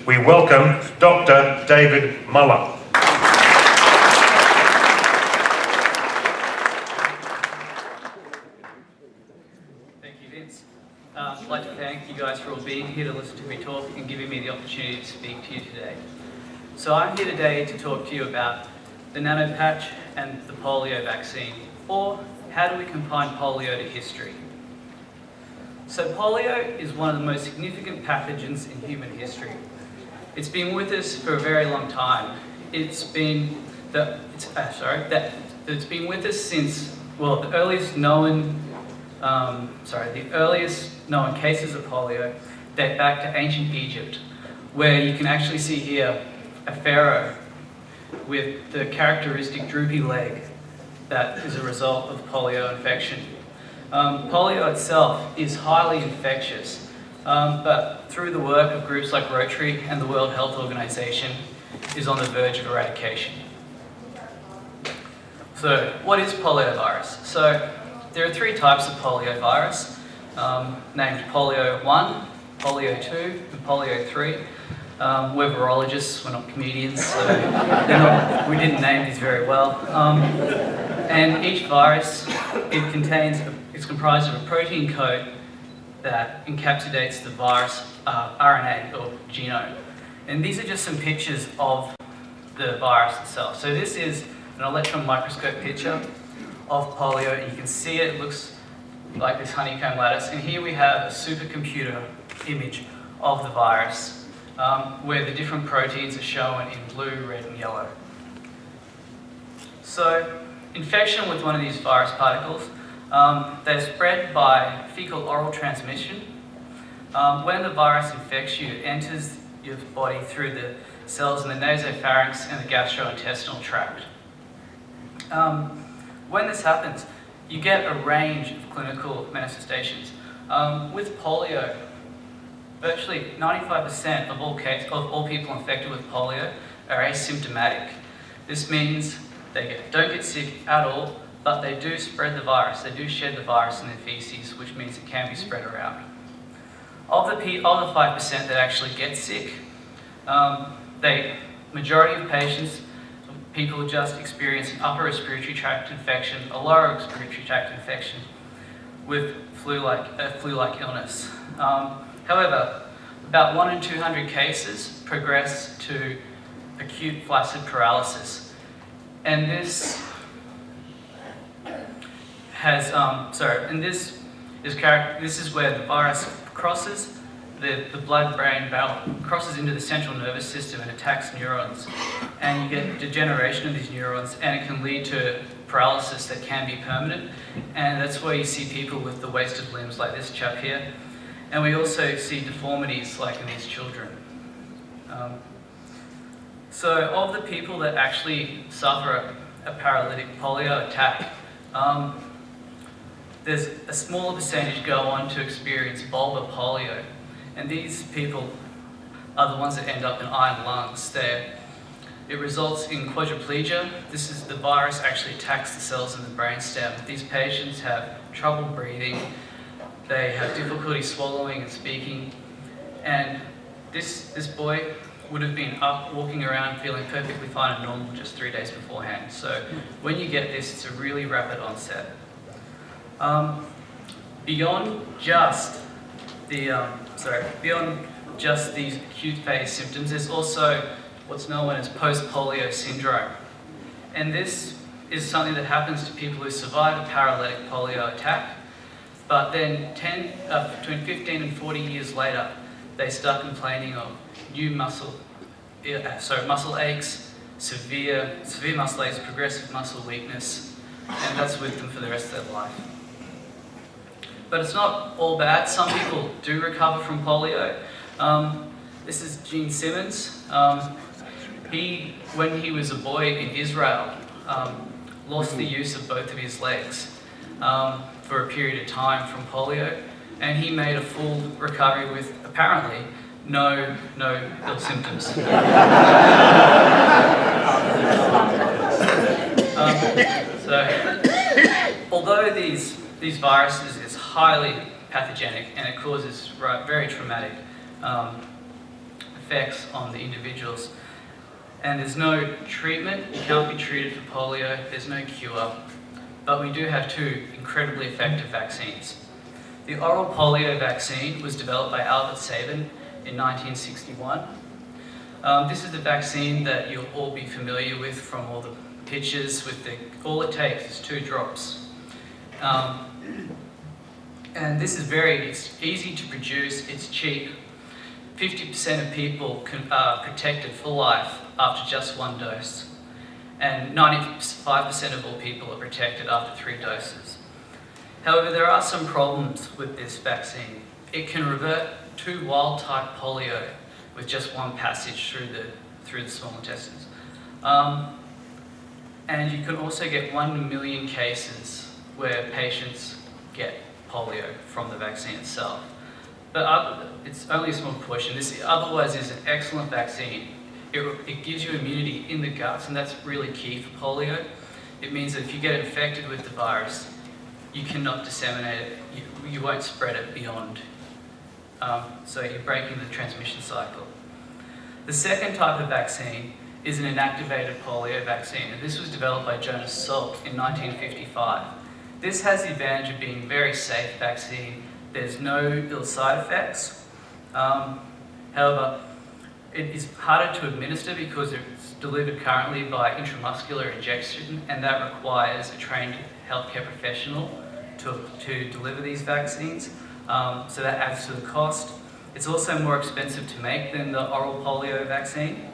we welcome Dr. David Muller. Thank you, Vince. I'd like to thank you guys for all being here to listen to me talk and giving me the opportunity to speak to you today. So I'm here today to talk to you about the Nano Patch and the polio vaccine, or how do we confine polio to history? So polio is one of the most significant pathogens in human history. It's been with us for a very long time. It's been with us since, well, the earliest known cases of polio date back to ancient Egypt, where you can actually see here a pharaoh with the characteristic droopy leg that is a result of polio infection. Polio itself is highly infectious, but through the work of groups like Rotary and the World Health Organization, is on the verge of eradication. So, what is poliovirus? So, there are three types of poliovirus, named Polio 1, Polio 2, and Polio 3. We're virologists, we're not comedians, so we didn't name these very well. And each virus, it's comprised of a protein code that encapsulates the virus RNA or genome. And these are just some pictures of the virus itself. So this is an electron microscope picture of polio, and you can see it looks like this honeycomb lattice. And here we have a supercomputer image of the virus, where the different proteins are shown in blue, red, and yellow. So, infection with one of these virus particles, they're spread by fecal-oral transmission. When the virus infects you, it enters your body through the cells in the nasopharynx and the gastrointestinal tract. When this happens, you get a range of clinical manifestations. With polio, virtually 95% of all people infected with polio are asymptomatic. This means they don't get sick at all, but they do spread the virus. They do shed the virus in their feces, which means it can be spread around. Of the 5% that actually get sick, majority of patients, people just experience an upper respiratory tract infection, a lower respiratory tract infection with flu-like illness. However, about 1 in 200 cases progress to acute flaccid paralysis. And this has, this is where the virus crosses the blood-brain barrier, crosses into the central nervous system and attacks neurons. And you get degeneration of these neurons, and it can lead to paralysis that can be permanent. And that's where you see people with the wasted limbs like this chap here. And we also see deformities like in these children. So of the people that actually suffer a paralytic polio attack, there's a smaller percentage go on to experience bulbar polio. And these people are the ones that end up in iron lungs. It results in quadriplegia. This is the virus actually attacks the cells in the brainstem. These patients have trouble breathing. They have difficulty swallowing and speaking. And this boy would have been up walking around feeling perfectly fine and normal just 3 days beforehand. So when you get this, it's a really rapid onset. Beyond just these acute phase symptoms, there's also what's known as post-polio syndrome. And this is something that happens to people who survive a paralytic polio attack, but then between 15 and 40 years later, they start complaining of new muscle aches, severe muscle aches, progressive muscle weakness, and that's with them for the rest of their life. But it's not all bad. Some people do recover from polio. This is Gene Simmons. When he was a boy in Israel, lost the use of both of his legs for a period of time from polio, and he made a full recovery with apparently no ill symptoms. Although these viruses is highly pathogenic and it causes very traumatic effects on the individuals. And there's no treatment, you can't be treated for polio, there's no cure, but we do have two incredibly effective vaccines. The oral polio vaccine was developed by Albert Sabin in 1961. This is the vaccine that you'll all be familiar with from all the pictures. All it takes is 2 drops. And this is it's easy to produce, it's cheap. 50% of people are protected for life after just 1 dose. And 95% of all people are protected after 3 doses. However, there are some problems with this vaccine. It can revert to wild-type polio with just 1 passage through the small intestines. And you can also get 1 million cases where patients get polio from the vaccine itself. But it's only a small portion. This otherwise is an excellent vaccine. It gives you immunity in the guts, and that's really key for polio. It means that if you get infected with the virus, you cannot disseminate it. You won't spread it beyond. So you're breaking the transmission cycle. The second type of vaccine is an inactivated polio vaccine, and this was developed by Jonas Salk in 1955. This has the advantage of being a very safe vaccine. There's no ill side effects. However, it is harder to administer because it's delivered currently by intramuscular injection, and that requires a trained healthcare professional to deliver these vaccines. So that adds to the cost. It's also more expensive to make than the oral polio vaccine.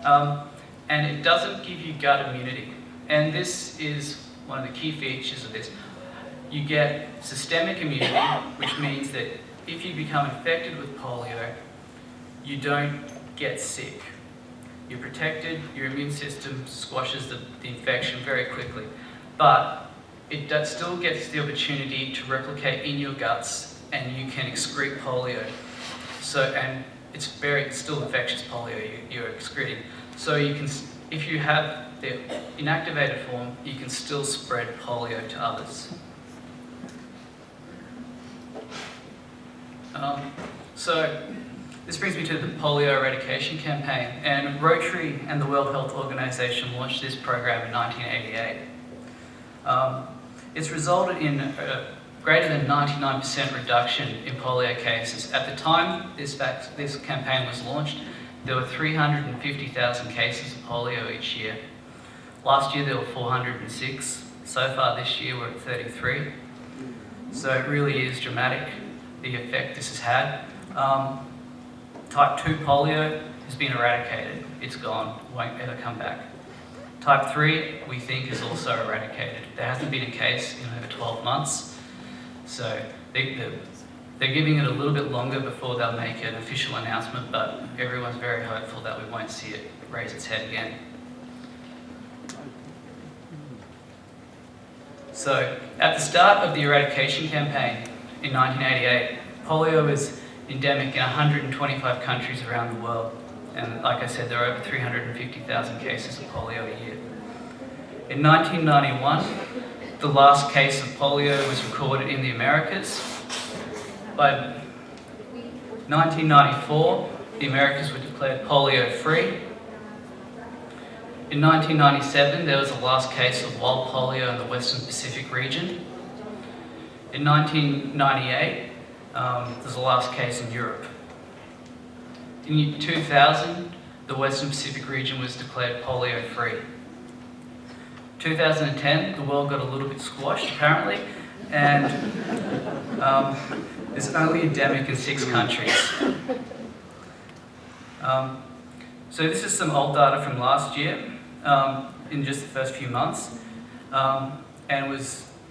And it doesn't give you gut immunity. And this is one of the key features of this. You get systemic immunity, which means that if you become infected with polio, you don't get sick. You're protected, your immune system squashes the infection very quickly. But it still gets the opportunity to replicate in your guts, and you can excrete polio. And it's still infectious polio you're excreting. So you can, if you have the inactivated form, you can still spread polio to others. So this brings me to the polio eradication campaign, and Rotary and the World Health Organization launched this program in 1988. It's resulted in a greater than 99% reduction in polio cases. At the time this campaign was launched, there were 350,000 cases of polio each year. Last year there were 406. So far this year we're at 33. So it really is dramatic, the effect this has had. Type 2 polio has been eradicated. It's gone, won't ever come back. Type 3, we think, is also eradicated. There hasn't been a case in over 12 months. So they're giving it a little bit longer before they'll make an official announcement, but everyone's very hopeful that we won't see it raise its head again. So, at the start of the eradication campaign in 1988, polio was endemic in 125 countries around the world. And like I said, there are over 350,000 cases of polio a year. In 1991, the last case of polio was recorded in the Americas. By 1994, the Americas were declared polio-free. In 1997, there was the last case of wild polio in the Western Pacific region. In 1998, there's the last case in Europe. In 2000, the Western Pacific region was declared polio-free. 2010, the world got a little bit squashed, apparently, and it's only endemic in 6 countries. So this is some old data from last year, in just the first few months, and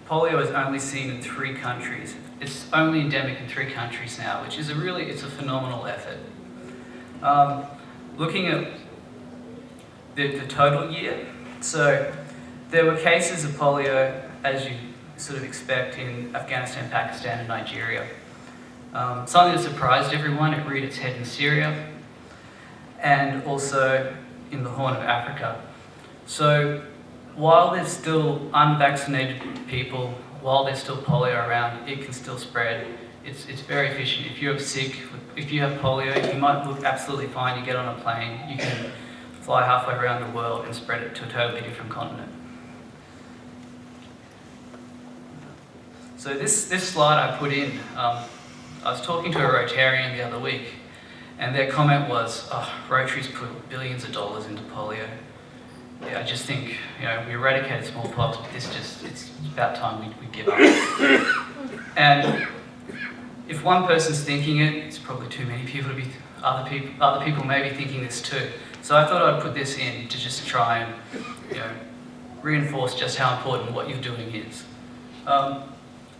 polio is only seen in 3 countries. It's only endemic in 3 countries now, which is it's a phenomenal effort. Looking at the total year, so there were cases of polio, as you sort of expect, in Afghanistan, Pakistan and Nigeria. Something that surprised everyone, it reared its head in Syria and also in the Horn of Africa. So while there's still unvaccinated people, while there's still polio around, it can still spread It's very efficient. If you're sick, if you have polio, you might look absolutely fine. You get on a plane, you can fly halfway around the world and spread it to a totally different continent. So this slide I put in, I was talking to a Rotarian the other week, and their comment was, "Oh, Rotary's put billions of dollars into polio. Yeah, I just think, we eradicated smallpox, but it's about time we give up." And if one person's thinking it, it's probably too many people to be, other people may be thinking this too. So I thought I'd put this in to just try and, reinforce just how important what you're doing is.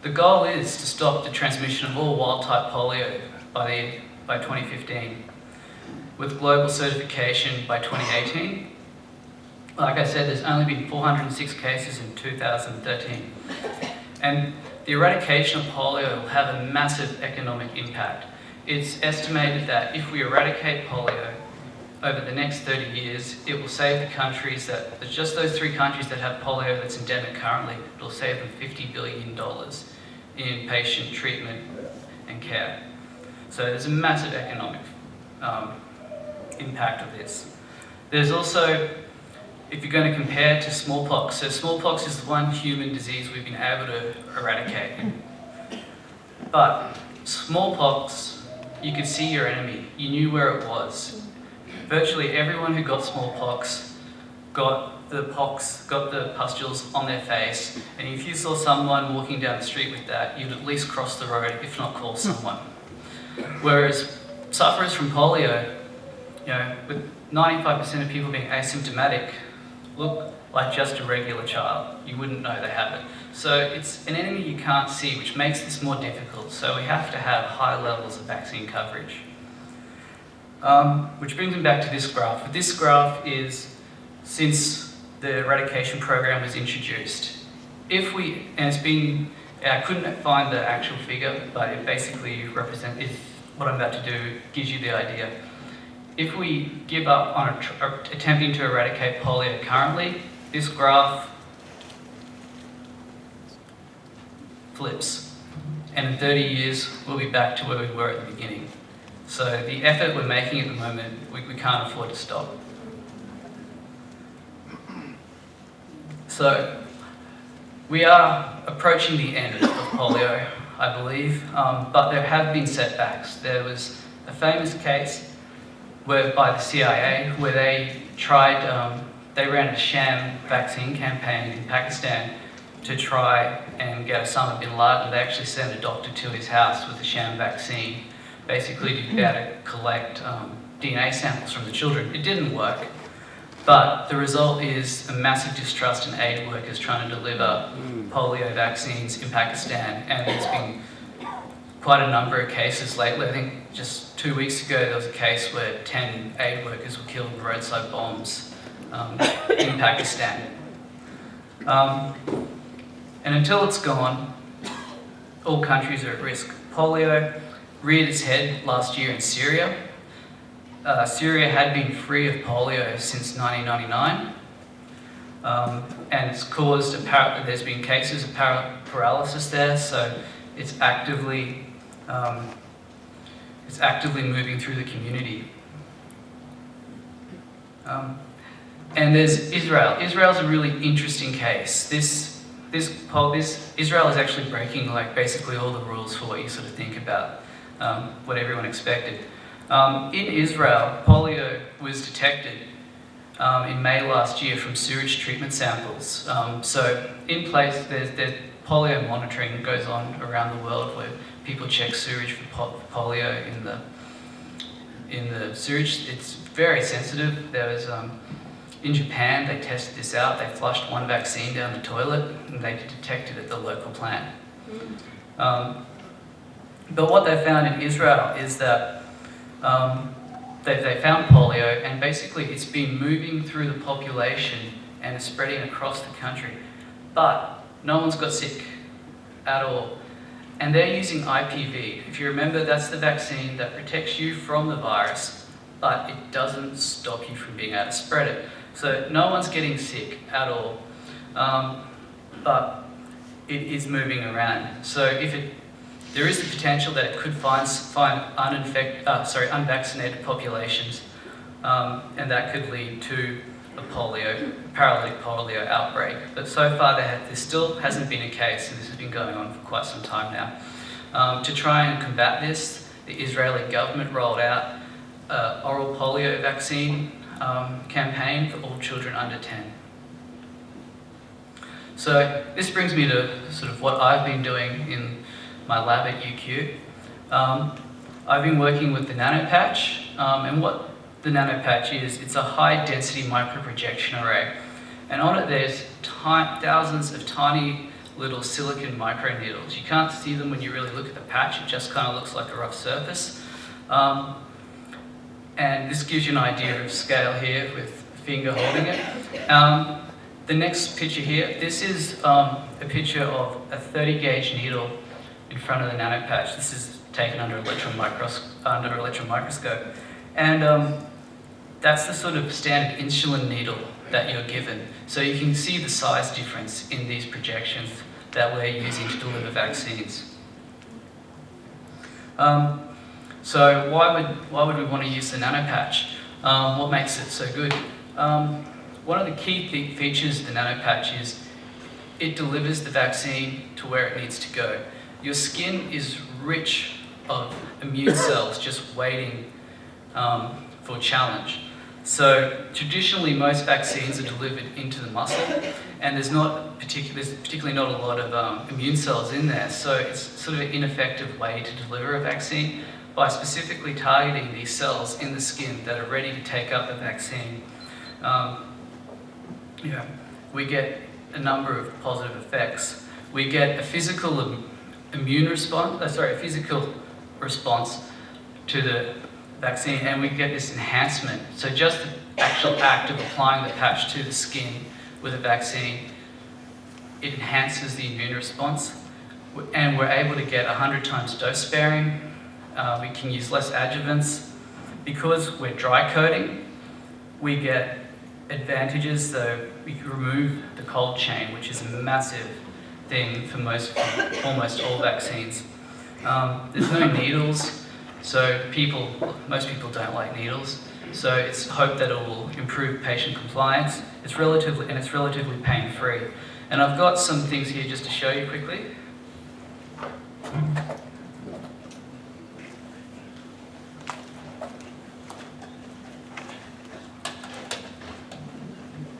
The goal is to stop the transmission of all wild-type polio by 2015, with global certification by 2018. Like I said, there's only been 406 cases in 2013. And the eradication of polio will have a massive economic impact. It's estimated that if we eradicate polio over the next 30 years, it will save the countries just those 3 countries that have polio that's endemic currently, it'll save them $50 billion in patient treatment and care. So there's a massive economic impact of this. There's also, if you're going to compare to smallpox, so smallpox is the one human disease we've been able to eradicate. But smallpox, you could see your enemy, you knew where it was. Virtually everyone who got smallpox got the pustules on their face, and if you saw someone walking down the street with that, you'd at least cross the road, if not call someone. Whereas sufferers from polio, with 95% of people being asymptomatic, look like just a regular child. You wouldn't know they have it. So it's an enemy you can't see, which makes this more difficult. So we have to have high levels of vaccine coverage. Which brings me back to this graph. This graph is since the eradication program was introduced. I couldn't find the actual figure, but it basically represents, what I'm about to do gives you the idea. If we give up on attempting to eradicate polio currently, this graph flips. And in 30 years, we'll be back to where we were at the beginning. So the effort we're making at the moment, we can't afford to stop. So we are approaching the end of polio, I believe, but there have been setbacks. There was a famous case by the CIA where they ran a sham vaccine campaign in Pakistan to try and get Osama bin Laden. They actually sent a doctor to his house with a sham vaccine, basically to be able to collect DNA samples from the children. It didn't work, but the result is a massive distrust in aid workers trying to deliver polio vaccines in Pakistan, and there's been quite a number of cases lately. I think just 2 weeks ago there was a case where 10 aid workers were killed in roadside bombs in Pakistan. And until it's gone, all countries are at risk. Polio reared its head last year in Syria. Syria had been free of polio since 1999, and it's caused there's been cases of paralysis there, so it's actively moving through the community. And there's Israel. Israel's a really interesting case. Israel is actually breaking basically all the rules for what you sort of think about, what everyone expected. In Israel, polio was detected in May last year from sewage treatment samples. So in place, there's polio monitoring goes on around the world where people check sewage for polio in the sewage. It's very sensitive. There was in Japan, they tested this out. They flushed one vaccine down the toilet and they detected it at the local plant. But what they found in Israel is that they found polio, and basically it's been moving through the population and is spreading across the country. But no one's got sick at all. And they're using IPV. If you remember, that's the vaccine that protects you from the virus, but it doesn't stop you from being able to spread it. So no one's getting sick at all, but it is moving around. So if there is the potential that it could find unvaccinated populations, and that could lead to a paralytic polio outbreak. But so far there still hasn't been a case, and this has been going on for quite some time now. To try and combat this, the Israeli government rolled out an oral polio vaccine campaign for all children under 10. So this brings me to sort of what I've been doing in my lab at UQ. I've been working with the Nano Patch, and what the Nano Patch is, it's a high density microprojection array. And on it there's thousands of tiny little silicon microneedles. You can't see them when you really look at the patch, it just kind of looks like a rough surface. And this gives you an idea of scale here with a finger holding it. The next picture here, this is a picture of a 30 gauge needle in front of the Nano Patch. This is taken under electron microscope. And that's the sort of standard insulin needle that you're given. So you can see the size difference in these projections that we're using to deliver vaccines. So why would we want to use the Nano Patch? What makes it so good? One of the key features of the Nano Patch is it delivers the vaccine to where it needs to go. Your skin is rich of immune cells just waiting for challenge. So traditionally most vaccines are delivered into the muscle, and there's particularly not a lot of immune cells in there, so it's sort of an ineffective way to deliver a vaccine. By specifically targeting these cells in the skin that are ready to take up the vaccine, we get a number of positive effects. We get a physical response to the vaccine, and we get this enhancement. So just the actual act of applying the patch to the skin with a vaccine, it enhances the immune response, and we're able to get 100 times dose sparing. We can use less adjuvants. Because we're dry coating, we get advantages, though we can remove the cold chain, which is a massive thing for almost all vaccines. There's no needles, so most people don't like needles. So it's hoped that it will improve patient compliance. It's relatively pain-free. And I've got some things here just to show you quickly.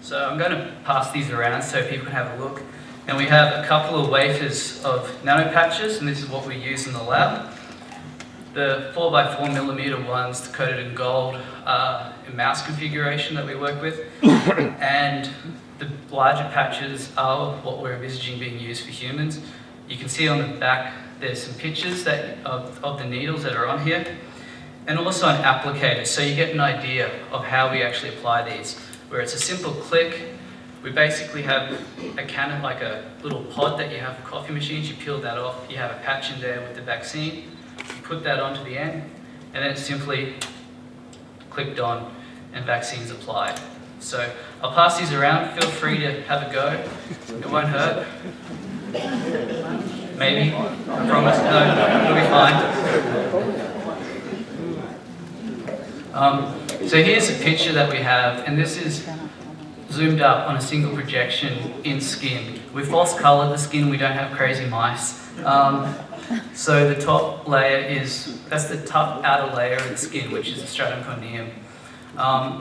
So I'm going to pass these around so people can have a look. And we have a couple of wafers of nano patches, and this is what we use in the lab. The 4x4mm ones coated in gold are a mouse configuration that we work with. And the larger patches are what we're envisaging being used for humans. You can see on the back there's some pictures of the needles that are on here, and also an applicator, so you get an idea of how we actually apply these. Where it's a simple click, we basically have a cannon, like a little pod that you have for coffee machines. You peel that off, you have a patch in there with the vaccine, you put that onto the end, and then it's simply clicked on and vaccines applied. So I'll pass these around, feel free to have a go, it won't hurt. Maybe, I promise, no, it'll be fine. So here's a picture that we have, and this is zoomed up on a single projection in skin. We false colored the skin, we don't have crazy mice. So the top layer that's the tough outer layer of the skin, which is the stratum corneum.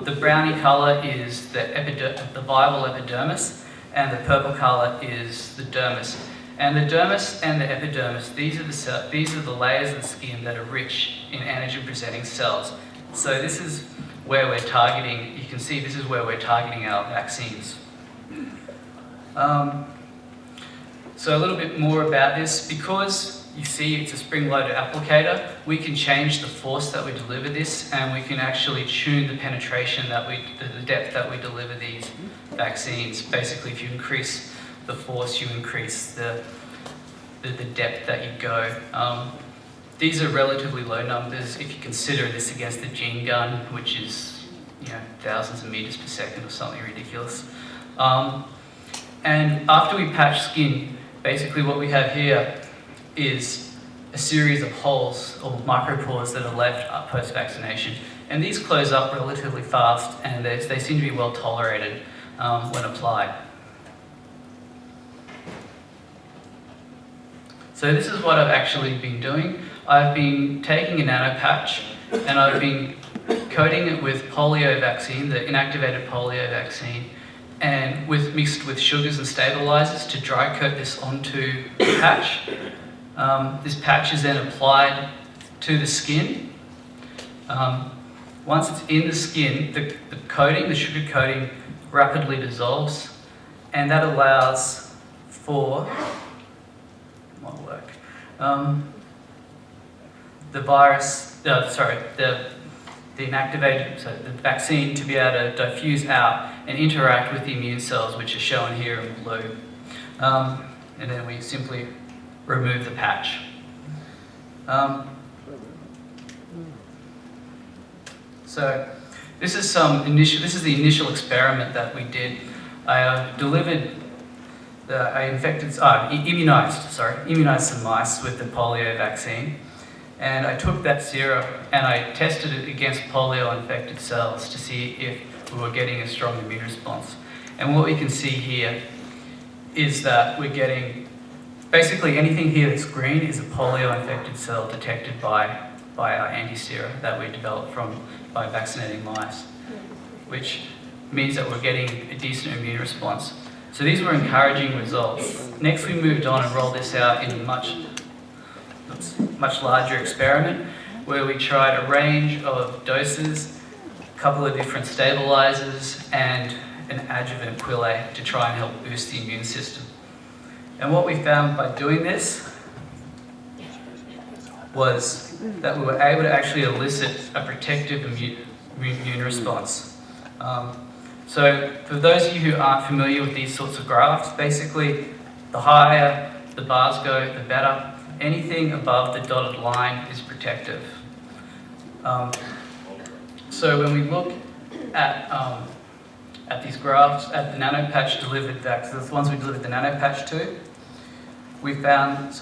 The brownie color is the viable epidermis, and the purple color is the dermis. And the dermis and the epidermis, these are the layers of the skin that are rich in antigen-presenting cells. So this is where we're targeting, you can see this is where we're targeting our vaccines. So a little bit more about this. Because you see it's a spring-loaded applicator, we can change the force that we deliver this, and we can actually tune the penetration the depth that we deliver these vaccines. Basically, if you increase the force, you increase the depth that you go. These are relatively low numbers if you consider this against the gene gun, which is thousands of meters per second or something ridiculous. And after we patch skin, basically what we have here is a series of holes or micropores that are left post-vaccination. And these close up relatively fast, and they seem to be well tolerated when applied. So this is what I've actually been doing. I've been taking a Nano Patch and I've been coating it with polio vaccine, the inactivated polio vaccine, and mixed with sugars and stabilizers to dry coat this onto the patch. This patch is then applied to the skin. Once it's in the skin, the sugar coating rapidly dissolves, and that allows for the vaccine to be able to diffuse out and interact with the immune cells, which are shown here in blue. And then we simply remove the patch. So this is the initial experiment that we did. I immunized some mice with the polio vaccine, and I took that serum and I tested it against polio-infected cells to see if we were getting a strong immune response. And what we can see here is that we're getting, basically anything here that's green is a polio-infected cell detected by our anti-sera that we developed by vaccinating mice, which means that we're getting a decent immune response. So these were encouraging results. Next we moved on and rolled this out in a much larger experiment where we tried a range of doses, a couple of different stabilizers, and an adjuvant quillay to try and help boost the immune system. And what we found by doing this was that we were able to actually elicit a protective immune response. So for those of you who aren't familiar with these sorts of graphs, basically the higher the bars go, the better. Anything above the dotted line is protective. So when we look at these graphs, at the Nano Patch delivered vaccines, the ones we delivered the Nano Patch to, we found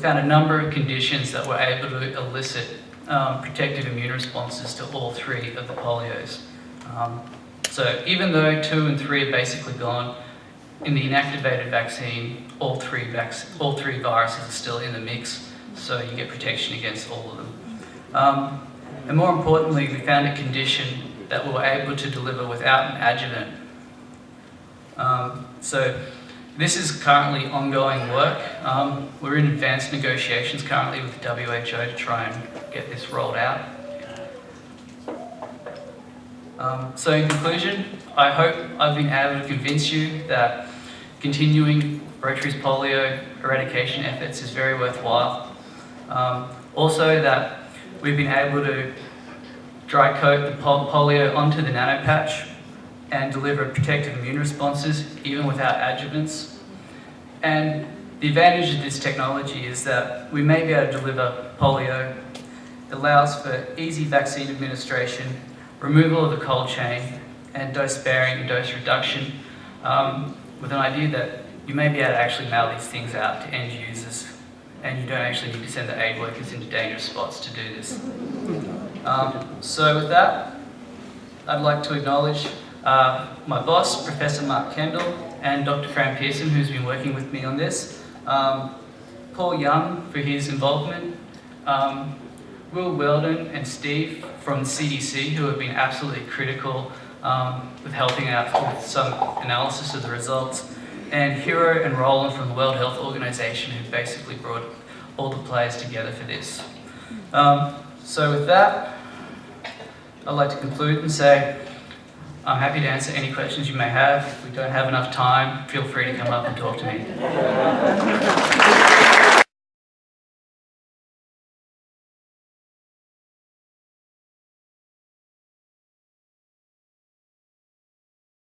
a number of conditions that were able to elicit protective immune responses to all three of the polios. So even though 2 and 3 are basically gone, in the inactivated vaccine, all three viruses are still in the mix, so you get protection against all of them. And more importantly, we found a condition that we were able to deliver without an adjuvant. So this is currently ongoing work. We're in advanced negotiations currently with the WHO to try and get this rolled out. So in conclusion, I hope I've been able to convince you that continuing Rotary's polio eradication efforts is very worthwhile. Also that we've been able to dry coat the polio onto the Nano Patch and deliver protective immune responses even without adjuvants. And the advantage of this technology is that we may be able to deliver polio. It allows for easy vaccine administration, removal of the cold chain, and dose sparing and dose reduction, with an idea that you may be able to actually mail these things out to end users, and you don't actually need to send the aid workers into dangerous spots to do this. So with that, I'd like to acknowledge my boss, Professor Mark Kendall, and Dr. Fran Pearson, who's been working with me on this, Paul Young for his involvement, Will Weldon and Steve from the CDC, who have been absolutely critical with helping out with some analysis of the results, and Hiro and Roland from the World Health Organization, who basically brought all the players together for this. So with that, I'd like to conclude and say I'm happy to answer any questions you may have. If we don't have enough time, feel free to come up and talk to me.